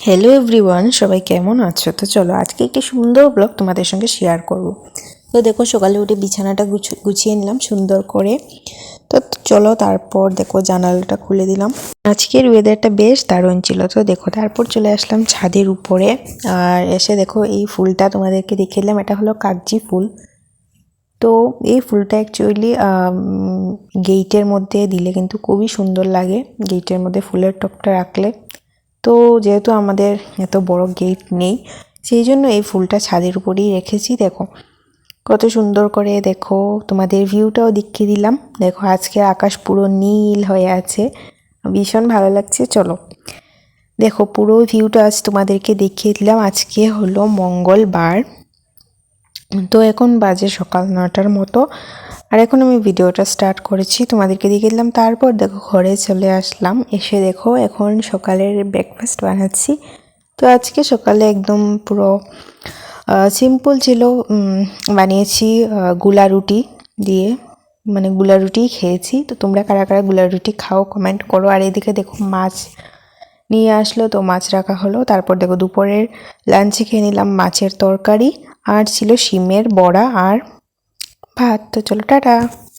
Hello everyone, সবাই কেমন আছো? তো চলো আজকে একটি সুন্দর ব্লগ তোমাদের সঙ্গে শেয়ার করব। তো দেখো সকালে উঠে বিছানাটা গুছিয়ে নিলাম সুন্দর করে। তো চলো তারপর দেখো জানালাটা খুলে দিলাম। আজকের ওয়েদারটা বেশ দারুণ ছিল। তো দেখো তারপর চলে আসলাম ছাদের উপরে। আর এসে দেখো এই ফুলটা তোমাদেরকে দেখিয়ে দিলাম, এটা হলো কাগজি ফুল। তো এই ফুলটা অ্যাকচুয়ালি গেটের মধ্যে দিলে কিন্তু খুবই সুন্দর লাগে, গেটের মধ্যে ফুলের টবটা রাখলে। তো যেহেতু আমাদের এত বড় গেট নেই, সেই জন্য এই ফুলটা ছাদের উপরেই রেখেছি। দেখো কত সুন্দর করে, দেখো তোমাদের ভিউটাও দেখিয়ে দিলাম। দেখো আজকে আকাশ পুরো নীল হয়ে আছে, ভীষণ ভালো লাগছে। চলো দেখো পুরো ভিউটা আজ তোমাদেরকে দেখিয়ে দিলাম। আজকে হলো মঙ্গলবার। তো এখন বাজে সকাল 9টার মতো, আর এখন আমি ভিডিওটা স্টার্ট করেছি, তোমাদেরকে দেখিয়ে দিলাম। তারপর দেখো ঘরে চলে আসলাম, এসে দেখো এখন সকালের ব্রেকফাস্ট বানাচ্ছি। তো আজকে সকালে একদম পুরো সিম্পল ছিল, বানিয়েছি গুলা রুটি দিয়ে, মানে গুলা রুটি খেয়েছি। তো তোমরা কারা কারা গুলা রুটি খাও কমেন্ট করো। আর এদিকে দেখো মাছ নিয়ে আসলো, তো মাছ রাখা হলো। তারপর দেখো দুপুরের লাঞ্চে খেয়ে নিলাম মাছের তরকারি, আর ছিল শিমের বড়া আর ভাত। তো চলো টাটা।